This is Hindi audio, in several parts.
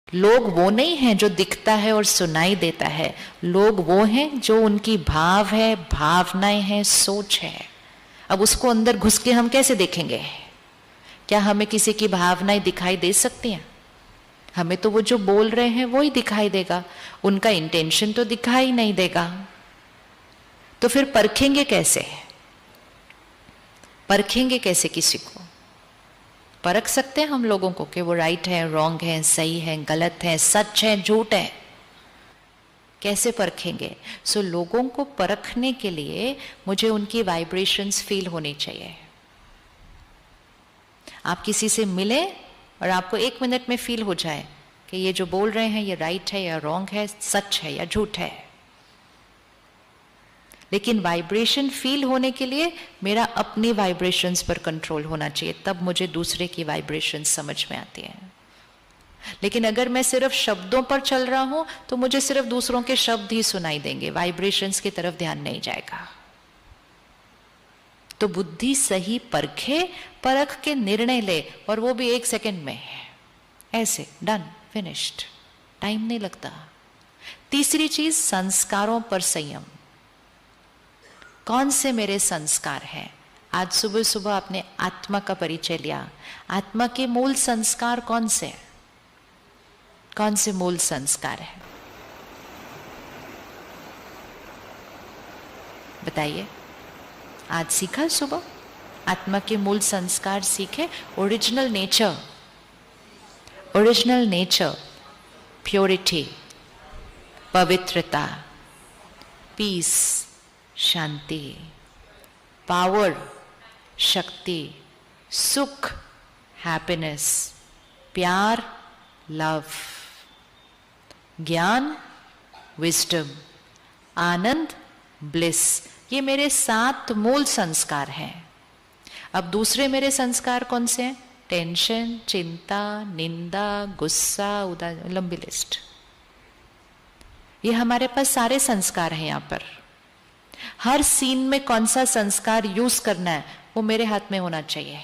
लोग वो नहीं हैं जो दिखता है और सुनाई देता है, लोग वो हैं जो उनकी भाव है, भावनाएं हैं, सोच है। अब उसको अंदर घुस के हम कैसे देखेंगे? क्या हमें किसी की भावनाएं दिखाई दे सकती हैं? हमें तो वो जो बोल रहे हैं वो ही दिखाई देगा, उनका इंटेंशन तो दिखाई नहीं देगा। तो फिर परखेंगे कैसे? परखेंगे कैसे किसी को? परख सकते हैं हम लोगों को कि वो राइट है, रॉन्ग है, सही है, गलत है, सच है, झूठ है? कैसे परखेंगे? सो लोगों को परखने के लिए मुझे उनकी वाइब्रेशंस फील होनी चाहिए। आप किसी से मिले और आपको 1 मिनट में फील हो जाए कि ये जो बोल रहे हैं ये राइट है या रॉन्ग है, सच है या झूठ है। लेकिन वाइब्रेशन फील होने के लिए मेरा अपनी वाइब्रेशंस पर कंट्रोल होना चाहिए, तब मुझे दूसरे की वाइब्रेशंस समझ में आती है। लेकिन अगर मैं सिर्फ शब्दों पर चल रहा हूं तो मुझे सिर्फ दूसरों के शब्द ही सुनाई देंगे, वाइब्रेशंस की तरफ ध्यान नहीं जाएगा। तो बुद्धि सही परखे, परख के निर्णय ले, और वो भी 1 सेकंड में, ऐसे डन, फिनिश्ड, टाइम नहीं लगता। तीसरी चीज, संस्कारों पर संयम। कौन से मेरे संस्कार हैं? आज सुबह सुबह आपने आत्मा का परिचय लिया। आत्मा के मूल संस्कार कौन से हैं? कौन से मूल संस्कार है? बताइए। आज सीखा सुबह आत्मा के मूल संस्कार सीखे। Original nature, original nature, purity, पवित्रता, पीस, शांति, पावर, शक्ति, सुख, हैप्पीनेस, प्यार, लव, ज्ञान, विजडम, आनंद, ब्लिस। ये मेरे 7 मूल संस्कार हैं। अब दूसरे मेरे संस्कार कौन से हैं? टेंशन, चिंता, निंदा, गुस्सा, उदासी, लंबी लिस्ट। ये हमारे पास सारे संस्कार हैं। यहां पर हर सीन में कौन सा संस्कार यूज करना है वो मेरे हाथ में होना चाहिए।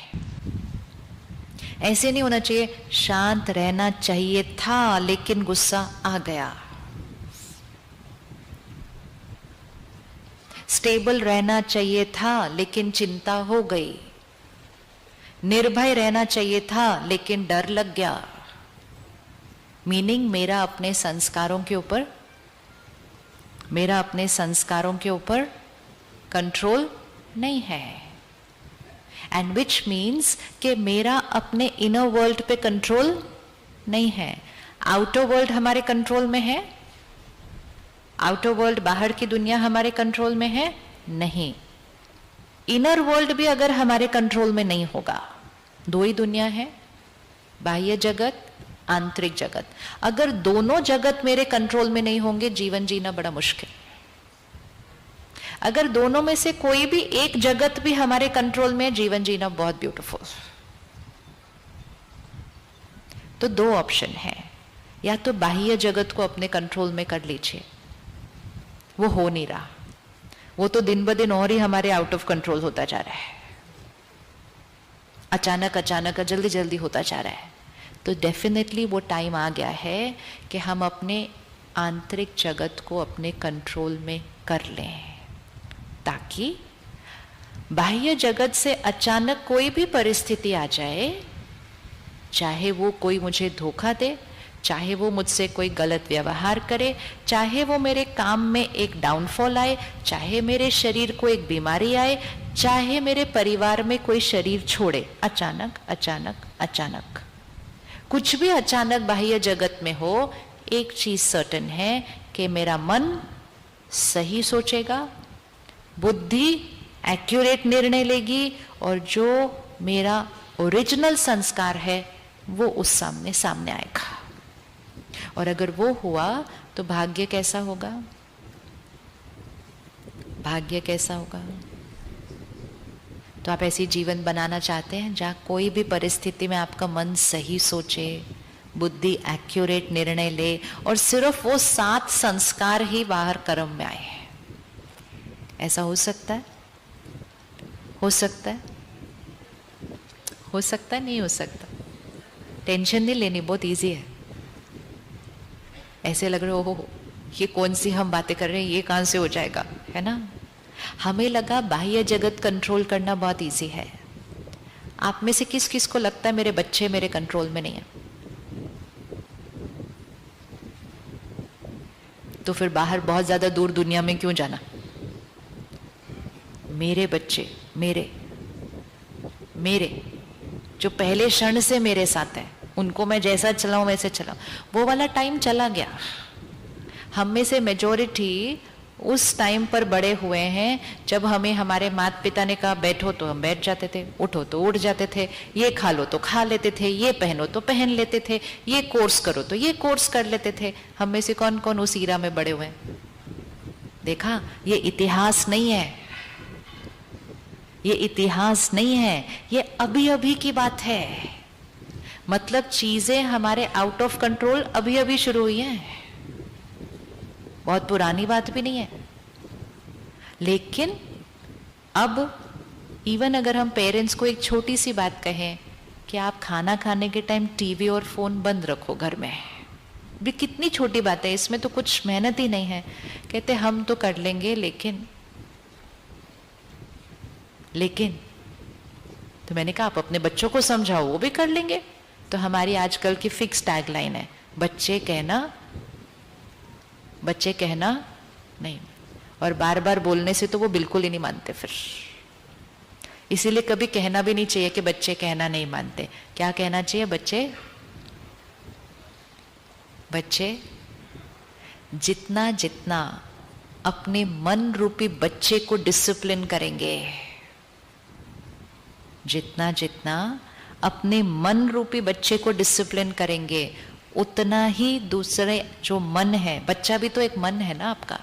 ऐसे नहीं होना चाहिए शांत रहना चाहिए था लेकिन गुस्सा आ गया, स्टेबल रहना चाहिए था लेकिन चिंता हो गई, निर्भय रहना चाहिए था लेकिन डर लग गया। मीनिंग मेरा अपने संस्कारों के ऊपर कंट्रोल नहीं है। एंड विच मीन्स कि मेरा अपने इनर वर्ल्ड पे कंट्रोल नहीं है। आउटर वर्ल्ड हमारे कंट्रोल में है? आउटर वर्ल्ड, बाहर की दुनिया हमारे कंट्रोल में है? नहीं। इनर वर्ल्ड भी अगर हमारे कंट्रोल में नहीं होगा, 2 ही दुनिया है, बाह्य जगत, आंतरिक जगत। अगर दोनों जगत मेरे कंट्रोल में नहीं होंगे, जीवन जीना बड़ा मुश्किल। अगर दोनों में से कोई भी एक जगत भी हमारे कंट्रोल में है, जीवन जीना बहुत ब्यूटीफुल। तो 2 ऑप्शन है, या तो बाह्य जगत को अपने कंट्रोल में कर लीजिए, वो हो नहीं रहा, वो तो दिन ब दिन और ही हमारे आउट ऑफ कंट्रोल होता जा रहा है, अचानक अचानक जल्दी जल्दी होता जा रहा है। तो डेफिनेटली वो टाइम आ गया है कि हम अपने आंतरिक जगत को अपने कंट्रोल में कर लें, ताकि बाह्य जगत से अचानक कोई भी परिस्थिति आ जाए, चाहे वो कोई मुझे धोखा दे, चाहे वो मुझसे कोई गलत व्यवहार करे, चाहे वो मेरे काम में एक डाउनफॉल आए, चाहे मेरे शरीर को एक बीमारी आए, चाहे मेरे परिवार में कोई शरीर छोड़े, अचानक अचानक अचानक कुछ भी अचानक बाह्य जगत में हो, एक चीज सर्टेन है कि मेरा मन सही सोचेगा, बुद्धि एक्यूरेट निर्णय लेगी, और जो मेरा ओरिजिनल संस्कार है वो उस सामने आएगा। और अगर वो हुआ तो भाग्य कैसा होगा? भाग्य कैसा होगा? तो आप ऐसी जीवन बनाना चाहते हैं जहाँ कोई भी परिस्थिति में आपका मन सही सोचे, बुद्धि एक्यूरेट निर्णय ले, और सिर्फ वो 7 संस्कार ही बाहर कर्म में आए। ऐसा हो सकता है? हो सकता है? हो सकता है? नहीं हो सकता? टेंशन नहीं लेनी, बहुत इजी है। ऐसे लग रहे हो ये कौन सी हम बातें कर रहे हैं, ये कहां से हो जाएगा, है ना। हमें लगा बाह्य जगत कंट्रोल करना बहुत इजी है। आप में से किस किस को लगता है मेरे बच्चे मेरे कंट्रोल में नहीं है? तो फिर बाहर बहुत ज्यादा दूर दुनिया में क्यों जाना? मेरे बच्चे मेरे जो पहले क्षण से मेरे साथ है, उनको मैं जैसा चलाऊं वैसे चलाऊं। वो वाला टाइम चला गया। हम में से मेजॉरिटी उस टाइम पर बड़े हुए हैं जब हमें हमारे माता पिता ने कहा बैठो तो हम बैठ जाते थे, उठो तो उठ जाते थे, ये खा लो तो खा लेते थे, ये पहनो तो पहन लेते थे, ये कोर्स करो तो ये कोर्स कर लेते थे। हम में से कौन कौन उस ईरा में बड़े हुए हैं? देखा, ये इतिहास नहीं है, ये इतिहास नहीं है, ये अभी अभी की बात है। मतलब चीजें हमारे आउट ऑफ कंट्रोल अभी अभी शुरू हुई हैं, बहुत पुरानी बात भी नहीं है। लेकिन अब इवन अगर हम पेरेंट्स को एक छोटी सी बात कहें कि आप खाना खाने के टाइम टीवी और फोन बंद रखो घर में, भी कितनी छोटी बात है, इसमें तो कुछ मेहनत ही नहीं है। कहते हम तो कर लेंगे, लेकिन तो मैंने कहा आप अपने बच्चों को समझाओ, वो भी कर लेंगे। तो हमारी आजकल की फिक्स टैगलाइन है, बच्चे कहना नहीं। और बार बार बोलने से तो वो बिल्कुल ही नहीं मानते फिर। इसीलिए कभी कहना भी नहीं चाहिए कि बच्चे कहना नहीं मानते। क्या कहना चाहिए? बच्चे जितना जितना अपने मन रूपी बच्चे को डिसिप्लिन करेंगे, जितना जितना अपने मन रूपी बच्चे को डिसिप्लिन करेंगे, उतना ही दूसरे जो मन है, बच्चा भी तो एक मन है ना आपका,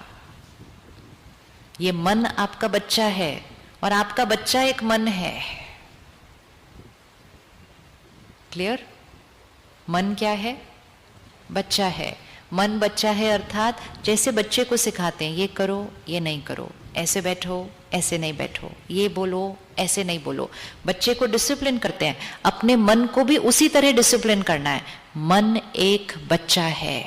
ये मन आपका बच्चा है और आपका बच्चा एक मन है। क्लियर? मन क्या है? बच्चा है। मन बच्चा है अर्थात जैसे बच्चे को सिखाते हैं, ये करो ये नहीं करो, ऐसे बैठो ऐसे नहीं बैठो, ये बोलो ऐसे नहीं बोलो। बच्चे को डिसिप्लिन करते हैं, अपने मन को भी उसी तरह डिसिप्लिन करना है। मन एक बच्चा है।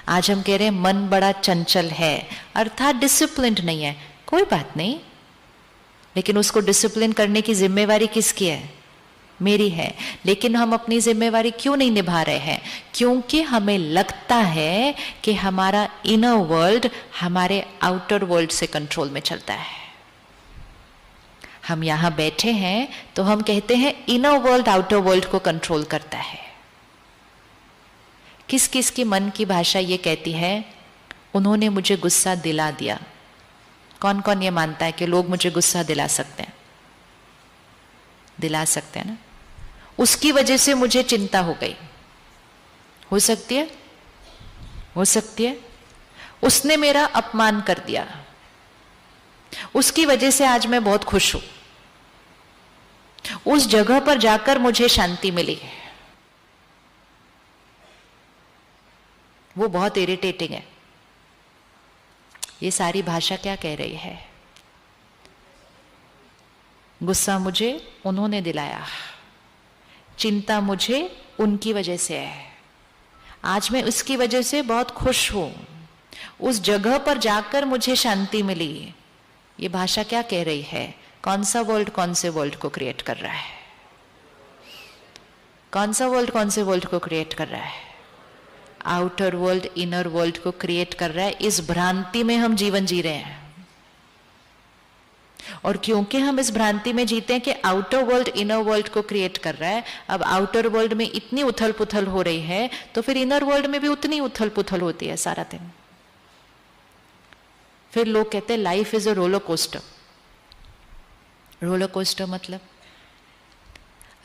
आज हम कह रहे हैं मन बड़ा चंचल है, अर्थात डिसिप्लिन्ड नहीं है। कोई बात नहीं, लेकिन उसको डिसिप्लिन करने की जिम्मेवारी किसकी है? मेरी है। लेकिन हम अपनी जिम्मेवारी क्यों नहीं निभा रहे हैं? क्योंकि हमें लगता है कि हमारा इनर वर्ल्ड हमारे आउटर वर्ल्ड से कंट्रोल में चलता है। हम यहां बैठे हैं तो हम कहते हैं इनर वर्ल्ड आउटर वर्ल्ड को कंट्रोल करता है। किस किस की मन की भाषा ये कहती है, उन्होंने मुझे गुस्सा दिला दिया। कौन कौन ये मानता है कि लोग मुझे गुस्सा दिला सकते हैं? दिला सकते हैं ना। उसकी वजह से मुझे चिंता हो गई। हो सकती है, हो सकती है। उसने मेरा अपमान कर दिया, उसकी वजह से आज मैं बहुत खुश हूं। उस जगह पर जाकर मुझे शांति मिली। वो बहुत इरिटेटिंग है। ये सारी भाषा क्या कह रही है? गुस्सा मुझे उन्होंने दिलाया, चिंता मुझे उनकी वजह से है, आज मैं उसकी वजह से बहुत खुश हूं, उस जगह पर जाकर मुझे शांति मिली। ये भाषा क्या कह रही है? कौन सा वर्ल्ड कौन से वर्ल्ड को क्रिएट कर रहा है? कौन सा वर्ल्ड कौन से वर्ल्ड को क्रिएट कर रहा है? आउटर वर्ल्ड इनर वर्ल्ड को क्रिएट कर रहा है। इस भ्रांति में हम जीवन जी रहे हैं, और क्योंकि हम इस भ्रांति में जीते हैं कि आउटर वर्ल्ड इनर वर्ल्ड को क्रिएट कर रहा है, अब आउटर वर्ल्ड में इतनी उथल पुथल हो रही है तो फिर इनर वर्ल्ड में भी उतनी उथल पुथल होती है सारा दिन। फिर लोग कहते हैं life is a roller coaster. Roller coaster मतलब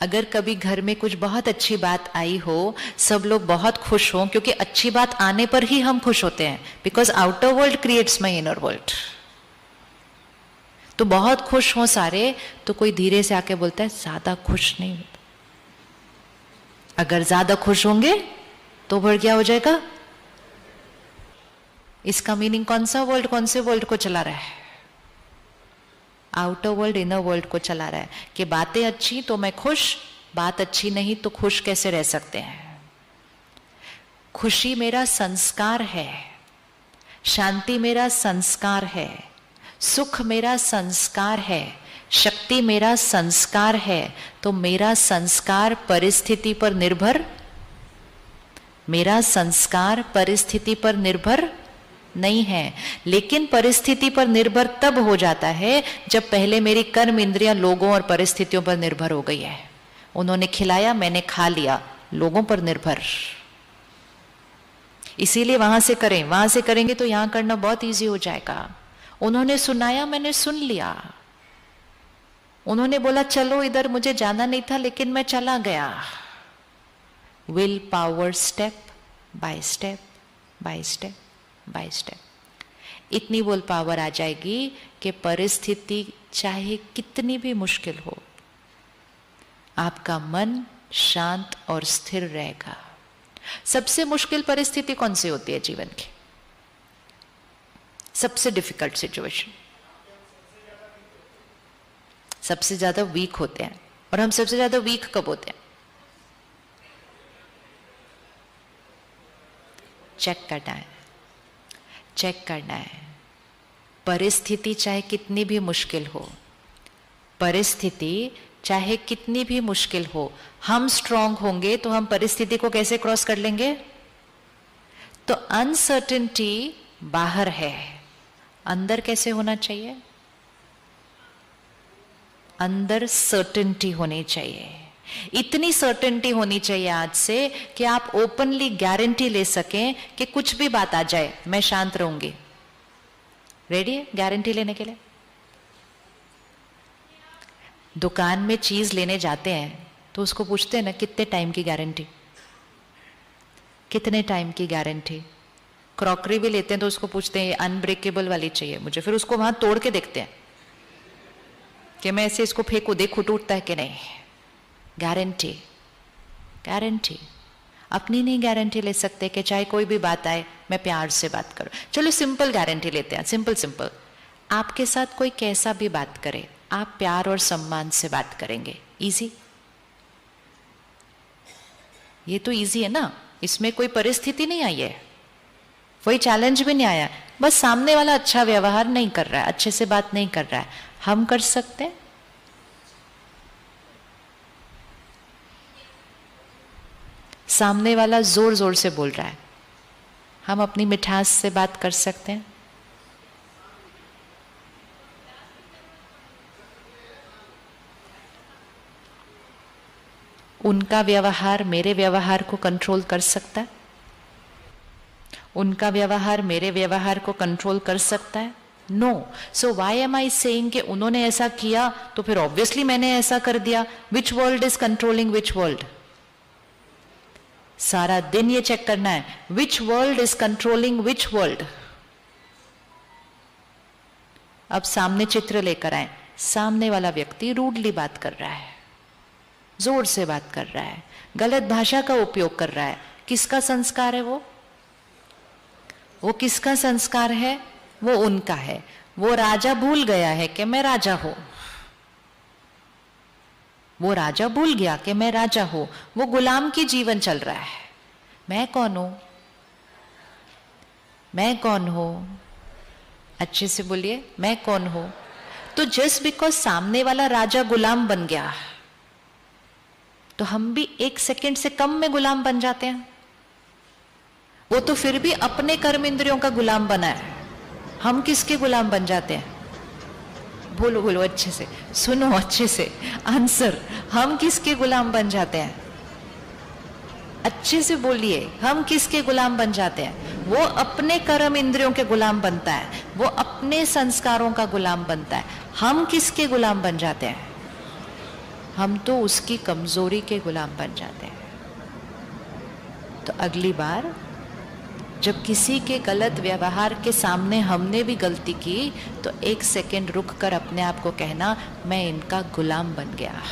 अगर कभी घर में कुछ बहुत अच्छी बात आई हो, सब लोग बहुत खुश हों, क्योंकि अच्छी बात आने पर ही हम खुश होते हैं, because outer world creates my inner world. तो बहुत खुश हों सारे, तो कोई धीरे से आके बोलता है ज्यादा खुश नहीं होता। अगर ज्यादा खुश होंगे तो फिर क्या हो जाएगा? इसका मीनिंग कौन सा वर्ल्ड कौन से वर्ल्ड को चला रहा है? आउटर वर्ल्ड इनर वर्ल्ड को चला रहा है कि बातें अच्छी तो मैं खुश, बात अच्छी नहीं तो खुश कैसे रह सकते हैं? खुशी मेरा संस्कार है, शांति मेरा संस्कार है, सुख मेरा संस्कार है, शक्ति मेरा संस्कार है, तो मेरा संस्कार परिस्थिति पर निर्भर, मेरा संस्कार परिस्थिति पर निर्भर नहीं है। लेकिन परिस्थिति पर निर्भर तब हो जाता है जब पहले मेरी कर्म इंद्रियां लोगों और परिस्थितियों पर निर्भर हो गई है। उन्होंने खिलाया, मैंने खा लिया, लोगों पर निर्भर। इसीलिए वहां से करें, वहां से करेंगे तो यहां करना बहुत इजी हो जाएगा। उन्होंने सुनाया, मैंने सुन लिया। उन्होंने बोला चलो इधर, मुझे जाना नहीं था लेकिन मैं चला गया। Will power, step by step by step by step. इतनी विल पावर आ जाएगी कि परिस्थिति चाहे कितनी भी मुश्किल हो, आपका मन शांत और स्थिर रहेगा। सबसे मुश्किल परिस्थिति कौन सी होती है जीवन की? सबसे डिफिकल्ट सिचुएशन। सबसे ज्यादा वीक होते हैं। और हम सबसे ज्यादा वीक कब होते हैं? चेक करना है, चेक करना है। परिस्थिति चाहे कितनी भी मुश्किल हो, परिस्थिति चाहे कितनी भी मुश्किल हो, हम स्ट्रांग होंगे तो हम परिस्थिति को कैसे क्रॉस कर लेंगे? तो अनसर्टेनिटी बाहर है, अंदर कैसे होना चाहिए? अंदर सर्टेनिटी होनी चाहिए। इतनी सर्टेनिटी होनी चाहिए आज से कि आप ओपनली गारंटी ले सकें कि कुछ भी बात आ जाए मैं शांत रहूंगी। रेडी है गारंटी लेने के लिए? दुकान में चीज लेने जाते हैं तो उसको पूछते हैं ना, कितने टाइम की गारंटी, कितने टाइम की गारंटी। क्रॉकरी भी लेते हैं तो उसको पूछते हैं अनब्रेकेबल वाली चाहिए मुझे, फिर उसको वहां तोड़ के देखते हैं कि मैं ऐसे इसको फेंकू, देखू टूटता है कि नहीं। Guarantee, guarantee. अपनी नहीं गारंटी ले सकते कि चाहे कोई भी बात आए मैं प्यार से बात करूं। चलो सिंपल गारंटी लेते हैं, सिंपल सिंपल। आपके साथ कोई कैसा भी बात करे, आप प्यार और सम्मान से बात करेंगे। इजी, ये तो इजी है ना, इसमें कोई परिस्थिति नहीं आई है, कोई चैलेंज भी नहीं आया। बस सामने वाला अच्छा व्यवहार नहीं कर रहा है, अच्छे से बात नहीं कर रहा है, हम कर सकते हैं। सामने वाला जोर जोर से बोल रहा है, हम अपनी मिठास से बात कर सकते हैं। उनका व्यवहार मेरे व्यवहार को कंट्रोल कर सकता है? उनका व्यवहार मेरे व्यवहार को कंट्रोल कर सकता है? No. So why am I saying कि उन्होंने ऐसा किया तो फिर ऑब्वियसली मैंने ऐसा कर दिया। विच world is controlling which world? सारा दिन ये चेक करना है, विच world is controlling which world. अब सामने चित्र लेकर आए, सामने वाला व्यक्ति रूडली बात कर रहा है, जोर से बात कर रहा है, गलत भाषा का उपयोग कर रहा है। किसका संस्कार है वो किसका संस्कार है? वो उनका है। वो राजा भूल गया है कि मैं राजा हूं, वो राजा भूल गया कि मैं राजा हूं। वो गुलाम की जीवन चल रहा है। मैं कौन हूं? मैं कौन हूं? अच्छे से बोलिए, मैं कौन हूं? तो जस्ट बिकॉज सामने वाला राजा गुलाम बन गया तो हम भी एक सेकंड से कम में गुलाम बन जाते हैं। वो तो फिर भी अपने कर्म इंद्रियों का गुलाम बना है, हम किसके गुलाम बन जाते हैं? बोलो बोलो अच्छे से, सुनो अच्छे से आंसर। हम किसके गुलाम बन जाते हैं? अच्छे से बोलिए, हम किसके गुलाम बन जाते हैं? वो अपने कर्म इंद्रियों के गुलाम बनता है, वो अपने संस्कारों का गुलाम बनता है। हम किसके गुलाम बन जाते हैं? हम तो उसकी कमजोरी के गुलाम बन जाते हैं। तो अगली बार जब किसी के गलत व्यवहार के सामने हमने भी गलती की तो एक सेकंड रुक कर अपने आप को कहना, मैं इनका गुलाम बन गया।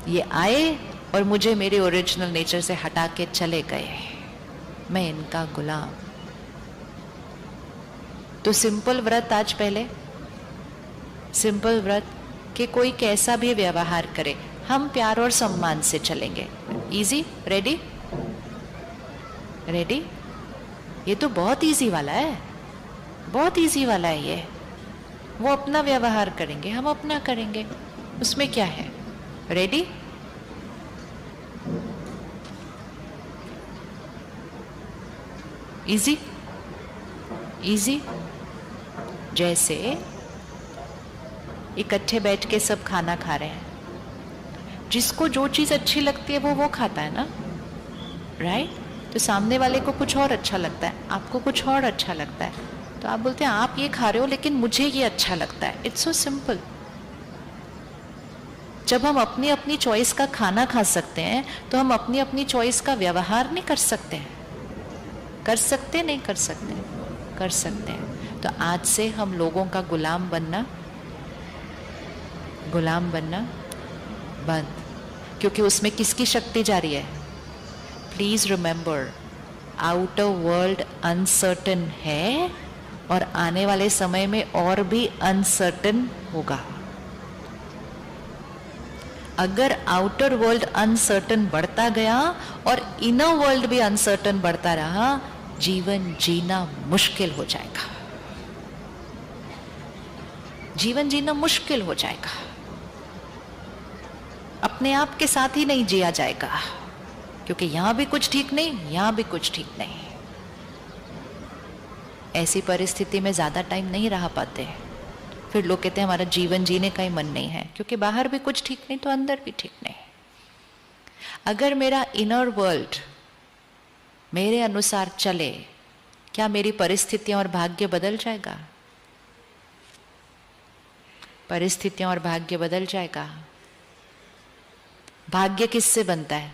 ये आए और मुझे मेरे ओरिजिनल नेचर से हटा के चले गए, मैं इनका गुलाम। तो सिंपल व्रत आज पहले, सिंपल व्रत कि कोई कैसा भी व्यवहार करे, हम प्यार और सम्मान से चलेंगे। इजी? रेडी? रेडी? ये तो बहुत इजी वाला है, बहुत इजी वाला है ये। वो अपना व्यवहार करेंगे, हम अपना करेंगे, उसमें क्या है? रेडी? इजी? इजी? जैसे इकट्ठे बैठ के सब खाना खा रहे हैं, जिसको जो चीज अच्छी लगती है वो खाता है ना, राइट? तो सामने वाले को कुछ और अच्छा लगता है, आपको कुछ और अच्छा लगता है, तो आप बोलते हैं आप ये खा रहे हो लेकिन मुझे ये अच्छा लगता है। It's so simple. जब हम अपनी अपनी चॉइस का खाना खा सकते हैं तो हम अपनी अपनी चॉइस का व्यवहार नहीं कर सकते हैं? कर सकते? नहीं कर सकते? कर सकते हैं। तो आज से हम लोगों का गुलाम बनना बंद, क्योंकि उसमें किसकी शक्ति जा रही है? Please remember, outer world uncertain है और आने वाले समय में और भी अनसर्टन होगा। अगर आउटर वर्ल्ड अनसर्टन बढ़ता गया और इनर वर्ल्ड भी अनसर्टन बढ़ता रहा, जीवन जीना मुश्किल हो जाएगा। जीवन जीना मुश्किल हो जाएगा, अपने आप के साथ ही नहीं जिया जाएगा, क्योंकि यहां भी कुछ ठीक नहीं, यहां भी कुछ ठीक नहीं। ऐसी परिस्थिति में ज्यादा टाइम नहीं रह पाते, फिर लोग कहते हैं हमारा जीवन जीने का ही मन नहीं है, क्योंकि बाहर भी कुछ ठीक नहीं तो अंदर भी ठीक नहीं। अगर मेरा इनर वर्ल्ड मेरे अनुसार चले, क्या मेरी परिस्थितियां और भाग्य बदल जाएगा? परिस्थितियां और भाग्य बदल जाएगा। भाग्य किससे बनता है?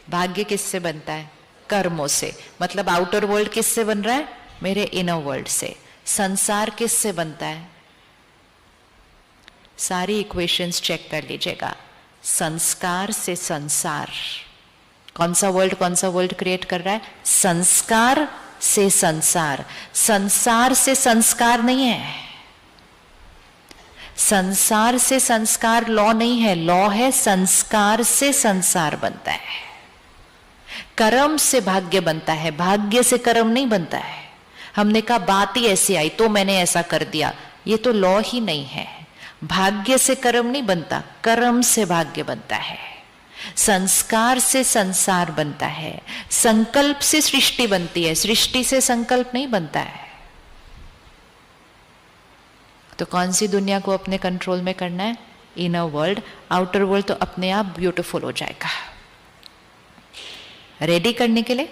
भाग्य किससे बनता है? कर्मों से। मतलब आउटर वर्ल्ड किससे बन रहा है? मेरे इनर वर्ल्ड से। संसार किससे बनता है? सारी इक्वेशंस चेक कर लीजिएगा। संस्कार से संसार। कौन सा वर्ल्ड क्रिएट कर रहा है? संस्कार से संसार। संसार से संस्कार नहीं है, संसार से संस्कार लॉ नहीं है, लॉ है संस्कार से संसार बनता है। कर्म से भाग्य बनता है, भाग्य से कर्म नहीं बनता है। हमने कहा बात ही ऐसी आई तो मैंने ऐसा कर दिया, ये तो लॉ ही नहीं है। भाग्य से कर्म नहीं बनता, कर्म से भाग्य बनता है। संस्कार से संसार बनता है, संकल्प से सृष्टि बनती है, सृष्टि से संकल्प नहीं बनता है। तो कौन सी दुनिया को अपने कंट्रोल में करना है? Inner world. आउटर वर्ल्ड तो अपने आप ब्यूटीफुल हो जाएगा। रेडी करने के लिए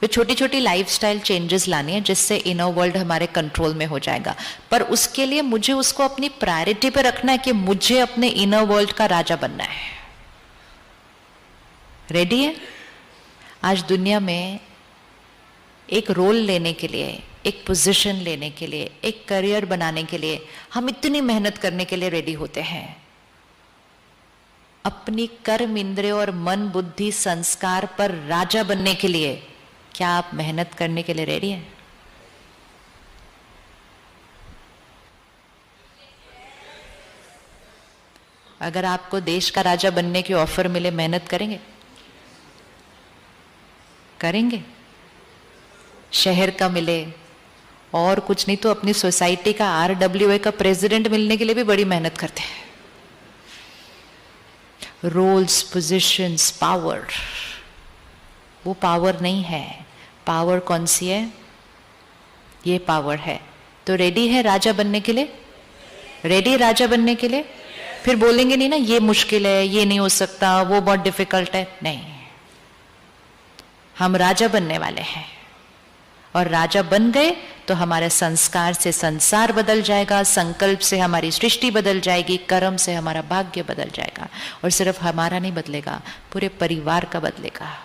वे छोटी छोटी लाइफस्टाइल चेंजेस लानी है, जिससे इनर वर्ल्ड हमारे कंट्रोल में हो जाएगा। पर उसके लिए मुझे उसको अपनी प्रायोरिटी पे रखना है कि मुझे अपने इनर वर्ल्ड का राजा बनना है। रेडी है? आज दुनिया में एक रोल लेने के लिए, एक पोजीशन लेने के लिए, एक करियर बनाने के लिए हम इतनी मेहनत करने के लिए रेडी होते हैं। अपनी कर्म इंद्रिय और मन बुद्धि संस्कार पर राजा बनने के लिए क्या आप मेहनत करने के लिए रेडी हैं? अगर आपको देश का राजा बनने की ऑफर मिले, मेहनत करेंगे? करेंगे? शहर का मिले और कुछ नहीं तो अपनी सोसाइटी का RWA का प्रेसिडेंट मिलने के लिए भी बड़ी मेहनत करते हैं। रोल्स, पोजीशंस, पावर, वो पावर नहीं है। पावर कौन सी है? ये पावर है। तो रेडी है राजा बनने के लिए? रेडी राजा बनने के लिए? फिर बोलेंगे नहीं ना ये मुश्किल है, ये नहीं हो सकता, वो बहुत डिफिकल्ट है। नहीं, हम राजा बनने वाले हैं। और राजा बन गए तो हमारे संस्कार से संसार बदल जाएगा, संकल्प से हमारी सृष्टि बदल जाएगी, कर्म से हमारा भाग्य बदल जाएगा। और सिर्फ हमारा नहीं बदलेगा, पूरे परिवार का बदलेगा।